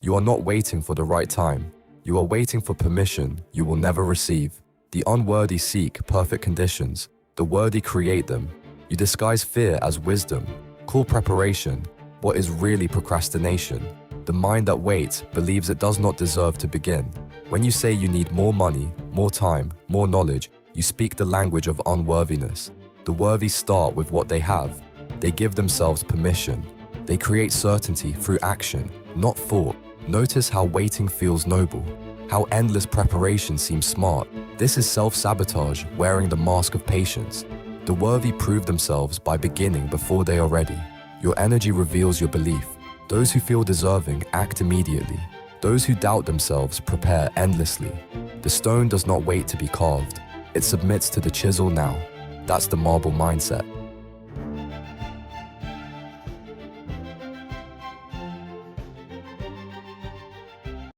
You are not waiting for the right time. You are waiting for permission you will never receive. The unworthy seek perfect conditions. The worthy create them. You disguise fear as wisdom. Call preparation what is really procrastination. The mind that waits believes it does not deserve to begin. When you say you need more money, more time, more knowledge, you speak the language of unworthiness. The worthy start with what they have. They give themselves permission. They create certainty through action, not thought. Notice how waiting feels noble, how endless preparation seems smart. This is self-sabotage wearing the mask of patience. The worthy prove themselves by beginning before they are ready. Your energy reveals your belief. Those who feel deserving act immediately. Those who doubt themselves prepare endlessly. The stone does not wait to be carved. It submits to the chisel now. That's the marble mindset.